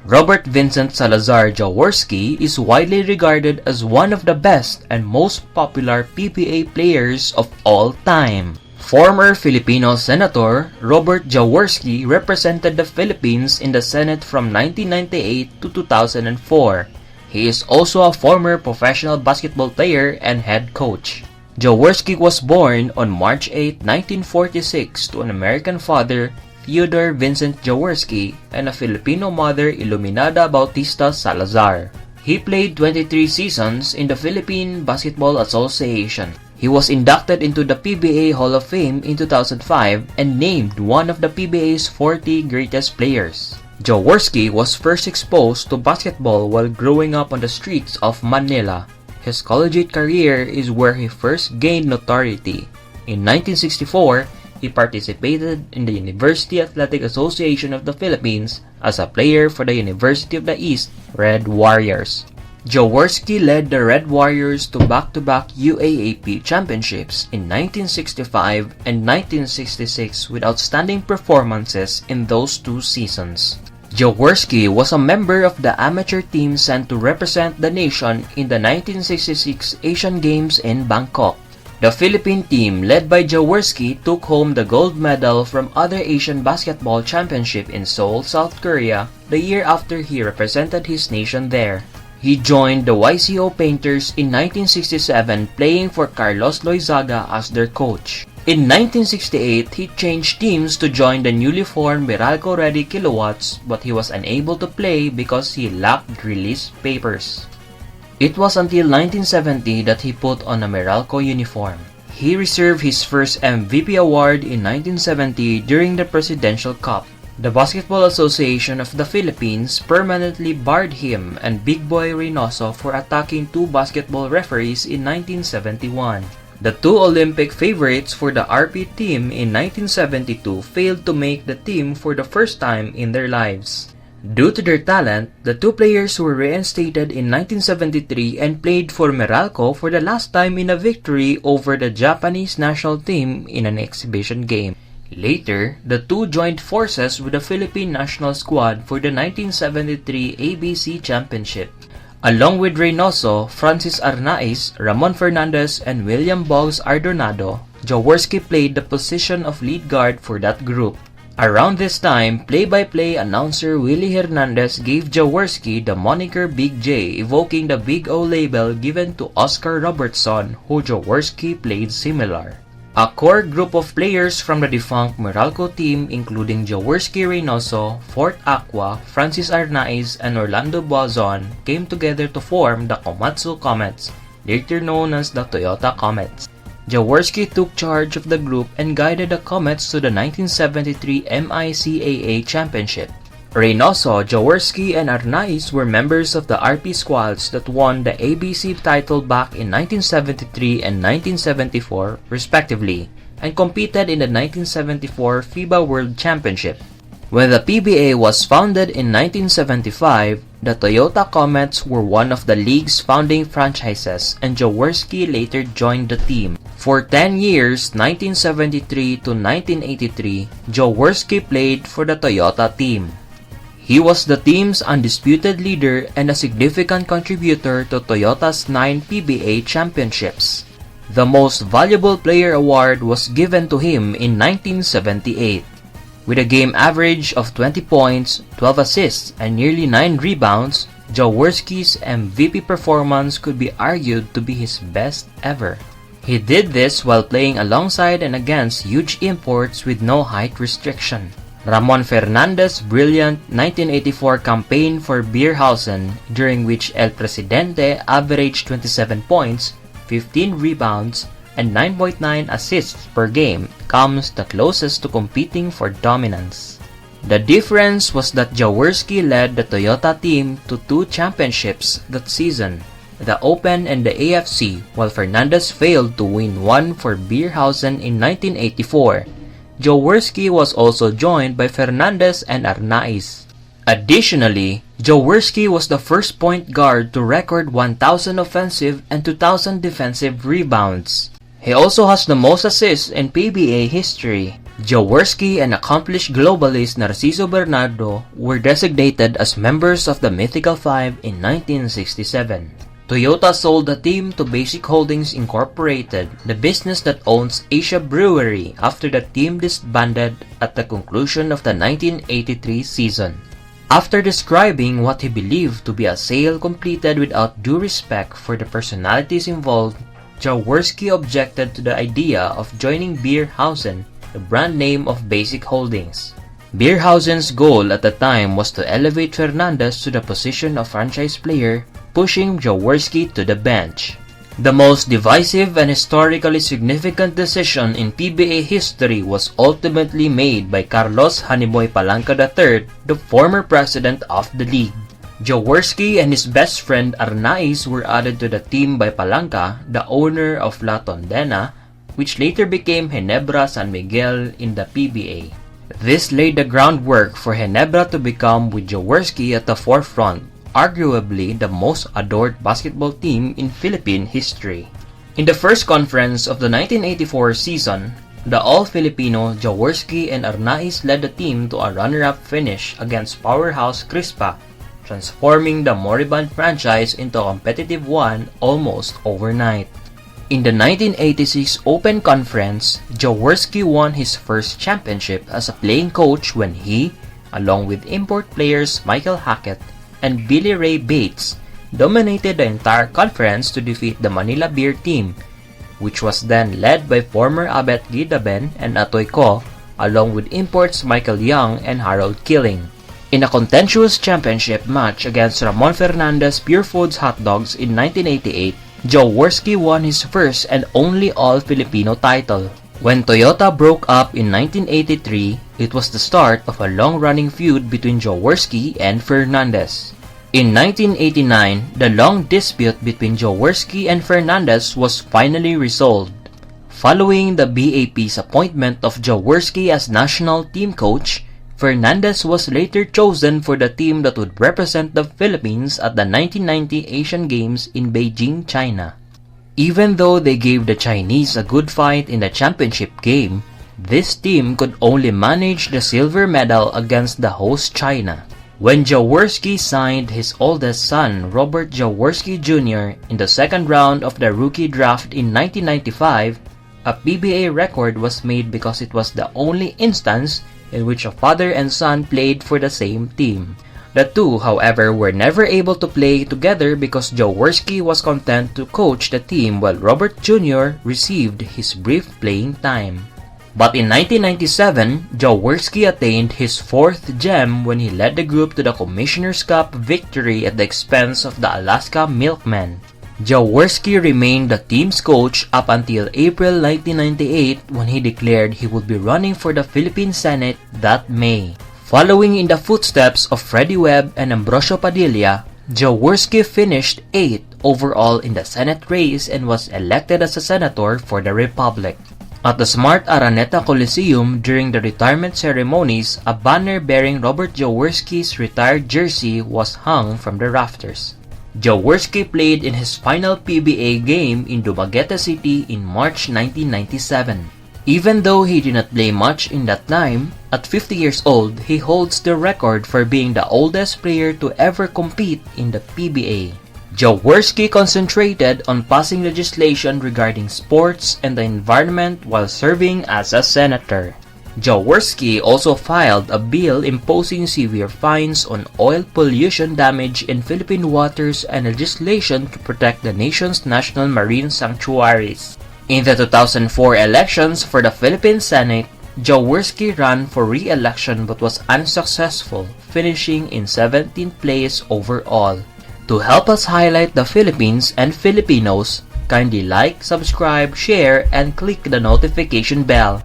Robert Vincent Salazar Jaworski is widely regarded as one of the best and most popular PBA players of all time. Former Filipino Senator Robert Jaworski represented the Philippines in the Senate from 1998 to 2004. He is also a former professional basketball player and head coach. Jaworski was born on March 8, 1946 to an American father, Theodore Vincent Jaworski, and a Filipino mother, Iluminada Bautista Salazar. He played 23 seasons in the Philippine Basketball Association. He was inducted into the PBA Hall of Fame in 2005 and named one of the PBA's 40 greatest players. Jaworski was first exposed to basketball while growing up on the streets of Manila. His collegiate career is where he first gained notoriety. In 1964, he participated in the University Athletic Association of the Philippines as a player for the University of the East Red Warriors. Jaworski led the Red Warriors to back-to-back UAAP championships in 1965 and 1966 with outstanding performances in those two seasons. Jaworski was a member of the amateur team sent to represent the nation in the 1966 Asian Games in Bangkok. The Philippine team, led by Jaworski, took home the gold medal from other Asian Basketball Championship in Seoul, South Korea, the year after he represented his nation there. He joined the YCO Painters in 1967, playing for Carlos Loizaga as their coach. In 1968, he changed teams to join the newly formed Meralco Ready Kilowatts, but he was unable to play because he lacked release papers. It was until 1970 that he put on a Meralco uniform. He received his first MVP award in 1970 during the Presidential Cup. The Basketball Association of the Philippines permanently barred him and Big Boy Reynoso for attacking two basketball referees in 1971. The two Olympic favorites for the RP team in 1972 failed to make the team for the first time in their lives. Due to their talent, the two players were reinstated in 1973 and played for Meralco for the last time in a victory over the Japanese national team in an exhibition game. Later, the two joined forces with the Philippine national squad for the 1973 ABC Championship. Along with Reynoso, Francis Arnaiz, Ramon Fernandez, and William Boggs Ardonado, Jaworski played the position of lead guard for that group. Around this time, play-by-play announcer Willie Hernandez gave Jaworski the moniker Big J, evoking the Big O label given to Oscar Robertson, who Jaworski played similar. A core group of players from the defunct Meralco team, including Jaworski Reynoso, Fort Aqua, Francis Arnaiz, and Orlando Boazon, came together to form the Komatsu Comets, later known as the Toyota Comets. Jaworski took charge of the group and guided the Comets to the 1973 MICAA Championship. Reynoso, Jaworski, and Arnaiz were members of the RP squads that won the ABC title back in 1973 and 1974, respectively, and competed in the 1974 FIBA World Championship. When the PBA was founded in 1975, the Toyota Comets were one of the league's founding franchises, and Jaworski later joined the team. For 10 years, 1973 to 1983, Jaworski played for the Toyota team. He was the team's undisputed leader and a significant contributor to Toyota's 9 PBA championships. The Most Valuable Player award was given to him in 1978. With a game average of 20 points, 12 assists, and nearly 9 rebounds, Jaworski's MVP performance could be argued to be his best ever. He did this while playing alongside and against huge imports with no height restriction. Ramon Fernandez's brilliant 1984 campaign for Beerhausen, during which El Presidente averaged 27 points, 15 rebounds, and 9.9 assists per game, comes the closest to competing for dominance. The difference was that Jaworski led the Toyota team to 2 championships that season, the Open and the AFC, while Fernandez failed to win one for Beerhausen in 1984. Jaworski was also joined by Fernandez and Arnaiz. Additionally, Jaworski was the first point guard to record 1,000 offensive and 2,000 defensive rebounds. He also has the most assists in PBA history. Jaworski and accomplished globalist Narciso Bernardo were designated as members of the Mythical Five in 1967. Toyota sold the team to Basic Holdings Incorporated, the business that owns Asia Brewery, after the team disbanded at the conclusion of the 1983 season. After describing what he believed to be a sale completed without due respect for the personalities involved, Jaworski objected to the idea of joining Beerhausen, the brand name of Basic Holdings. Beerhausen's goal at the time was to elevate Fernandez to the position of franchise player, pushing Jaworski to the bench. The most divisive and historically significant decision in PBA history was ultimately made by Carlos Haniboy Palanca III, the former president of the league. Jaworski and his best friend Arnaiz were added to the team by Palanca, the owner of La Tondena, which later became Ginebra San Miguel in the PBA. This laid the groundwork for Ginebra to become, with Jaworski at the forefront, arguably the most adored basketball team in Philippine history. In the first conference of the 1984 season, the all-Filipino Jaworski and Arnaiz led the team to a runner-up finish against powerhouse Crispa, transforming the moribund franchise into a competitive one almost overnight. In the 1986 Open Conference, Jaworski won his first championship as a playing coach when he, along with import players Michael Hackett and Billy Ray Bates, dominated the entire conference to defeat the Manila Beer team, which was then led by former Abet Gidaben and Atoy Ko, along with imports Michael Young and Harold Killing. In a contentious championship match against Ramon Fernandez Pure Foods Hot Dogs in 1988, Jaworski won his first and only all-Filipino title. When Toyota broke up in 1983, it was the start of a long-running feud between Jaworski and Fernandez. In 1989, the long dispute between Jaworski and Fernandez was finally resolved. Following the BAP's appointment of Jaworski as national team coach, Fernandez was later chosen for the team that would represent the Philippines at the 1990 Asian Games in Beijing, China. Even though they gave the Chinese a good fight in the championship game, this team could only manage the silver medal against the host China. When Jaworski signed his oldest son, Robert Jaworski Jr., in the second round of the rookie draft in 1995, a PBA record was made because it was the only instance in which a father and son played for the same team. The two, however, were never able to play together because Jaworski was content to coach the team while Robert Jr. received his brief playing time. But in 1997, Jaworski attained his fourth gem when he led the group to the Commissioner's Cup victory at the expense of the Alaska Milkmen. Jaworski remained the team's coach up until April 1998 when he declared he would be running for the Philippine Senate that May. Following in the footsteps of Freddie Webb and Ambrosio Padilla, Jaworski finished 8th overall in the Senate race and was elected as a senator for the Republic. At the Smart Araneta Coliseum during the retirement ceremonies, a banner bearing Robert Jaworski's retired jersey was hung from the rafters. Jaworski played in his final PBA game in Dumaguete City in March 1997. Even though he did not play much in that time, at 50 years old, he holds the record for being the oldest player to ever compete in the PBA. Jaworski concentrated on passing legislation regarding sports and the environment while serving as a senator. Jaworski also filed a bill imposing severe fines on oil pollution damage in Philippine waters and legislation to protect the nation's national marine sanctuaries. In the 2004 elections for the Philippine Senate, Jaworski ran for re-election but was unsuccessful, finishing in 17th place overall. To help us highlight the Philippines and Filipinos, kindly like, subscribe, share, and click the notification bell.